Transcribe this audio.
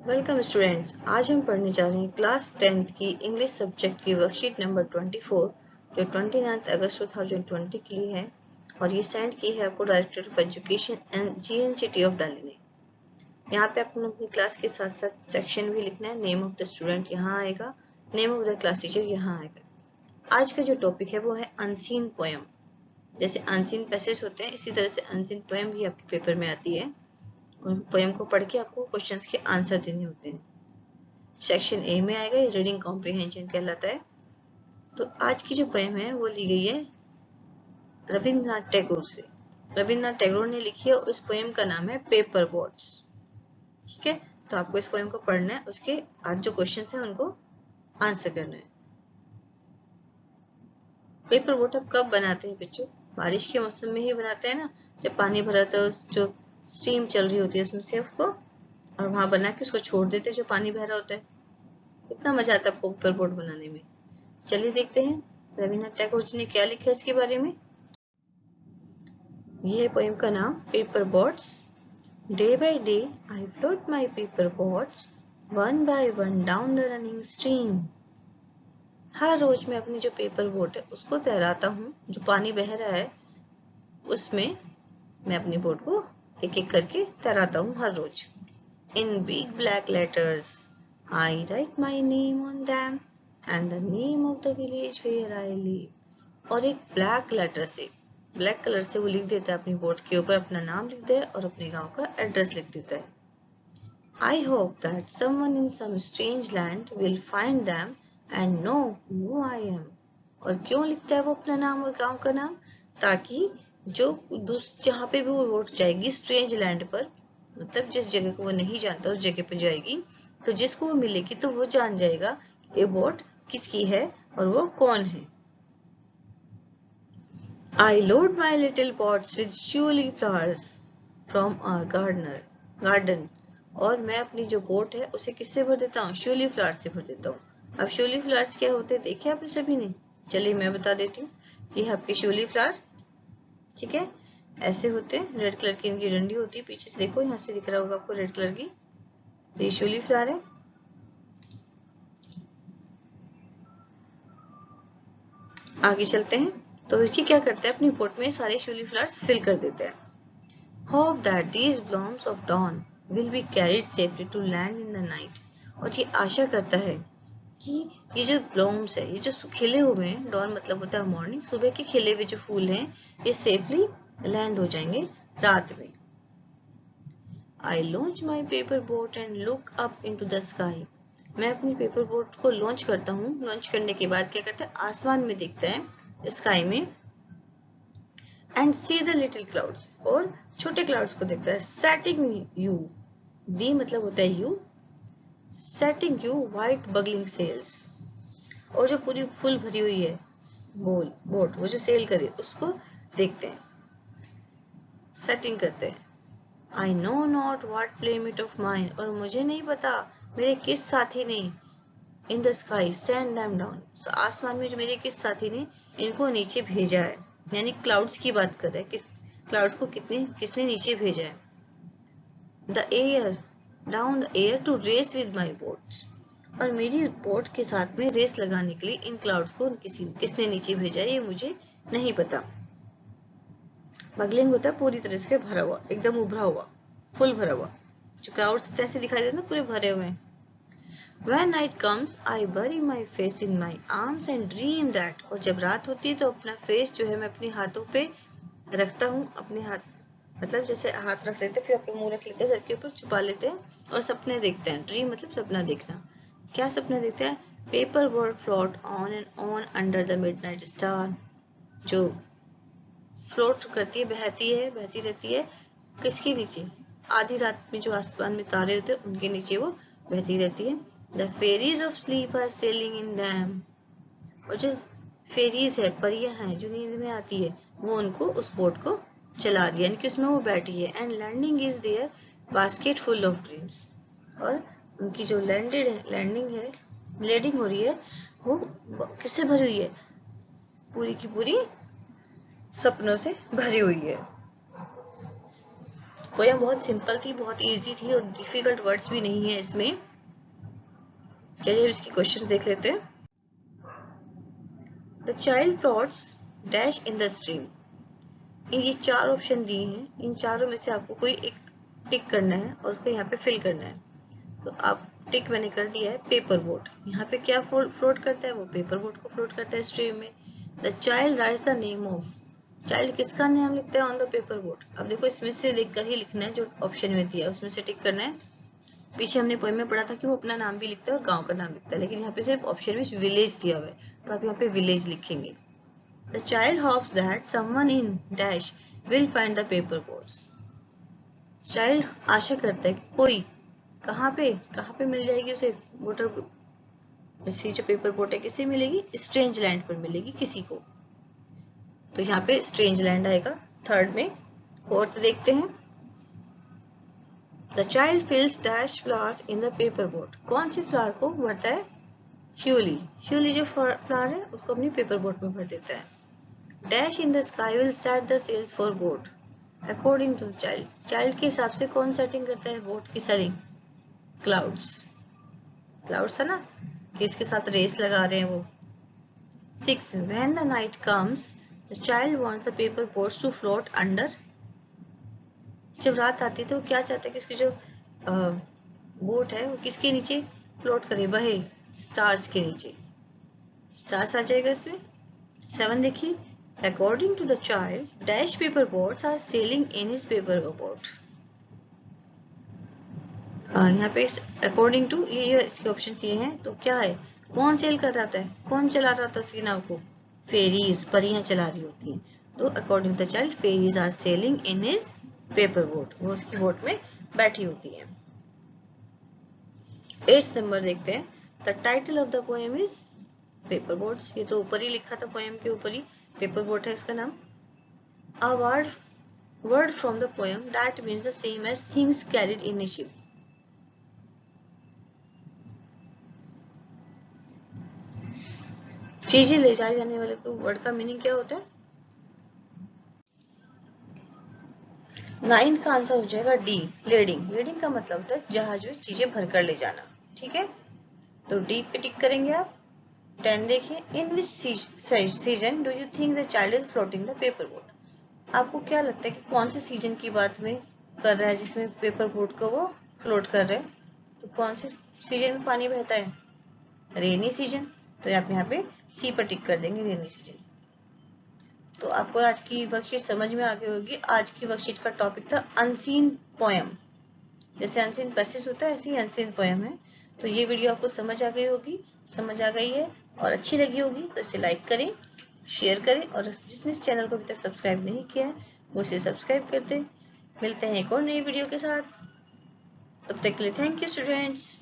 Welcome students. आज हम पढ़ने जा रहे हैं क्लास 10th की इंग्लिश सब्जेक्ट की वर्कशीट नंबर 24 जो 29 अगस्त 2020 के लिए है और ये सेंड की है आपको director of education and GNCT of Delhi ने। यहाँ पे आपको अपनी क्लास के साथ साथ सेक्शन भी लिखना है। नेम ऑफ द स्टूडेंट यहाँ आएगा, name of the class teacher यहाँ आएगा। आज का जो टॉपिक है वो है अनसीन पोएम। जैसे अनसीन पैसेज होते हैं इसी तरह से अनसीन पोएम भी आपके पेपर में आती है। पोएम को पढ़ के आपको क्वेश्चंस के आंसर देने होते हैं। सेक्शन ए में आएगा, ये रीडिंग कॉम्प्रिहेंशन कहलाता है। तो आज की जो पोएम है वो ली गई है रविंद्रनाथ टैगोर से। रविंद्रनाथ टैगोर ने लिखी है और इस पोएम का नाम है पेपर बोट्स। ठीक है, तो आपको इस पोएम को पढ़ना है, उसके आज जो क्वेश्चंस हैं उनको आंसर करना है। पेपर बोट आप कब बनाते हैं बच्चों? बारिश के मौसम में ही बनाते हैं ना, जब पानी भरा था जो स्टीम चल रही होती है उसमें से उसको और वहां बना के उसको छोड़ देते हैं जो पानी बह रहा होता है। कितना मजा आता है आपको पेपर बोट बनाने में। चलिए देखते हैं रविन्द्रनाथ टैगोर जी ने क्या लिखा है इसके बारे में। यह है पोएम का नाम paper boats. Day by day I float my paper boats one by one down the running stream. हर रोज मैं अपनी जो पेपर बोट है उसको तैराता हूँ, जो पानी बह रहा है उसमें मैं अपनी बोट को एक एक करके तैराता हूँ हर रोज। In big black letters I write my name on them and the name of the village where I live. और एक ब्लैक लेटर से, ब्लैक कलर से वो लिख देता है अपनी बोर्ड के ऊपर, अपना नाम लिख दे और अपने गांव का एड्रेस लिख देता है। I hope that someone in some strange land will find them and know who I am. और क्यों लिखता है वो अपना नाम और गांव का नाम? ताकि जो जहाँ पे भी वो बोट जाएगी स्ट्रेंज लैंड पर, मतलब जिस जगह को वो नहीं जानता उस जगह पे जाएगी, तो जिसको वो मिलेगी तो वो जान जाएगा ये बोट किसकी है और वो कौन है। I load my little pots with tulip flowers from our garden। और मैं अपनी जो बोट है उसे किससे भर देता हूँ? ट्यूलिप फ्लावर्स से भर देता हूँ। अब ट्यूलिप फ्लावर्स क्या होते हैं देखे आपने सभी ने? चलिए मैं बता देती हूँ। ये है आपके ट्यूलिप फ्लावर, ठीक है, ऐसे होते हैं। रेड कलर की इनकी डंडी होती है, पीछे से देखो यहाँ से दिख रहा होगा आपको रेड कलर की, तो ये ट्यूलिप फ्लावर है। आगे चलते हैं। तो ये क्या करते हैं, अपनी बोट में सारे ट्यूलिप फ्लावर्स फिल कर देते हैं। Hope that these blossoms of dawn will be carried safely to land in the night। और ये आशा करता है कि ये जो ब्लॉम्स है, ये जो खिले हुए हैं, डॉन मतलब होता है मॉर्निंग, सुबह के खिले हुए जो फूल हैं ये सेफली लैंड हो जाएंगे रात में। I launch my paper boat and look up into the sky। मैं अपनी पेपर बोट को लॉन्च करता हूँ। लॉन्च करने के बाद क्या करता है, आसमान में देखता है, स्काई में, and see the little clouds, और छोटे क्लाउड्स को देखता है। सेटिंग यू, दी मतलब होता है you, setting you white bulging sails, और जो पूरी फुल भरी हुई है बोट वो जो सेल करे उसको देखते हैं, सेटिंग करते हैं। I know not what playmate of mine, और मुझे नहीं पता मेरे किस साथी ने, इन the sky send them down, आसमान में जो मेरे किस साथी ने इनको नीचे भेजा है। यानी क्लाउड्स की बात कर रहे हैं, किस क्लाउड्स को किसने नीचे भेजा है। The air down the air to race with my boats, और मेरी बोट के साथ में रेस लगाने के लिए इन क्लाउड्स को किसने नीचे भेजा है ये मुझे नहीं पता। बगलिंग होता है पूरी तरह से भरा हुआ, एकदम उभरा हुआ, फुल भरा हुआ, जो क्लाउड्स जैसे दिखाई देते हैं पूरे भरे हुए। When night comes, I bury my face in my arms and dream that। और जब रात होती है तो अपना फेस जो है मैं अपने हाथों पे रखता हूँ, अपने हाथ मतलब जैसे हाथ रख लेते हैं फिर अपना मुंह रख लेते हैं, सर के ऊपर छुपा लेते हैं और सपने देखते हैं। ड्रीम मतलब सपना देखना। क्या सपना देखते हैं? Paper boat float on and on under the midnight star, जो फ्लोट करती है, बहती रहती है, किसके नीचे? आधी रात में जो आसमान में तारे होते हैं उनके नीचे वो बहती रहती है। The fairies of sleep are sailing in them। और जो फेरीज है, परियां हैं जो नींद में आती है, वो उनको उस बोट को चला रही है, यानी कि उसमें वो बैठी है। And landing is their basket full of dreams, और उनकी जो लैंडिंग हो रही है वो किससे भरी हुई है? पूरी की पूरी सपनों से भरी हुई है। पोयम बहुत सिंपल थी, बहुत इजी थी और डिफिकल्ट वर्ड्स भी नहीं है इसमें। चलिए इसके क्वेश्चन देख लेते हैं। The child floats dash in the stream. ये 4 ऑप्शन दिए हैं, इन चारों में से आपको कोई एक टिक करना है और उसको यहाँ पे फिल करना है। तो आप टिक मैंने कर दिया है पेपर बोट। यहाँ पे क्या फ्लोट करता है, वो पेपर बोट को फ्लोट करता है स्ट्रीम में। The child rights the name of. Child किसका नाम लिखता है ऑन द पेपर बोट। अब देखो इसमें से देखकर ही लिखना है, जो ऑप्शन में दिया है उसमें से टिक करना है। पीछे हमने पोएम में पढ़ा था कि वो अपना नाम भी लिखता है और गांव का नाम लिखता है, लेकिन यहाँ पे सिर्फ ऑप्शन में विलेज दिया हुआ है, तो आप यहाँ पे विलेज लिखेंगे। The child hopes that someone in dash will find the paper boats. Child आशा करता है कि कोई कहाँ पे मिल जाएगी उसे वोटर, ऐसी जो पेपर बोट है किसे मिलेगी, स्ट्रेंज लैंड पर मिलेगी किसी को। तो यहाँ पे स्ट्रेंज लैंड आएगा थर्ड में। फोर्थ देखते हैं। The child fills dash flowers in the paper boat. कौन सी फ्लावर को भरता है, श्यूली। श्यूली जो फ्लावर है उसको अपनी पेपर बोट में भर देता है। Dash in the sky will set the sails for boat according to the child. Child के हिसाब से कौन सेटिंग करता है बोट की सेलिंग, क्लाउड्स। क्लाउड्स है ना, किसके साथ रेस लगा रहे हैं वो। 6 when the night comes the child wants the paper boats to float under. जब रात आती है तो वो क्या चाहता है कि उसकी जो बोट है वो किसके नीचे फ्लोट करे, बहे, स्टार्स के नीचे। स्टार्स आ जाएगा इसमें। 7 देखिए। According to the child, dash paper boats are sailing in his paper boat. यहाँ पे according to ये इसके ऑप्शन ये हैं, तो क्या है, कौन सेल कर रहा था, कौन चला रहा था उसकी नाव को, फेरीज, परियां चला रही होती हैं। तो according to the child, fairies are sailing in his paper boat, वो उसकी बोट में बैठी होती हैं। 8th नंबर देखते हैं। The title of the poem is paper boats. ये तो ऊपर ही लिखा था पोएम के ऊपर ही, पेपर बोट है इसका नाम। A word from the poem that means the same as things carried in a ship. चीजें ले जाए जाने वाले को वर्ड का मीनिंग क्या होता है। 9 का आंसर हो जाएगा डी, लेडिंग। लेडिंग का मतलब होता है जहाज में चीजें भरकर ले जाना, ठीक है। तो डी पे टिक करेंगे आप। 10 देखिए। In which season do you think the child is floating the paper boat. आपको क्या लगता है कि कौन से सीजन की बात में कर रहा है जिसमें पेपर बोट को वो फ्लोट कर रहे हैं। तो कौन से सीजन में पानी बहता है, रेनी सीजन। तो आप यहाँ पे सी पर टिक कर देंगे, रेनी सीजन। तो आपको आज की वर्कशीट समझ में आ गई होगी। आज की वर्कशीट का टॉपिक था अनसीन पोएम। जैसे अनसीन पैसेज होता है ऐसे ही अनसीन पोएम है। तो ये वीडियो आपको समझ आ गई होगी, समझ आ गई है और अच्छी लगी होगी तो इसे लाइक करें, शेयर करें और जिसने इस चैनल को अभी तक सब्सक्राइब नहीं किया है वो इसे सब्सक्राइब कर दें। मिलते हैं एक और नई वीडियो के साथ, तब तक के लिए थैंक यू स्टूडेंट्स।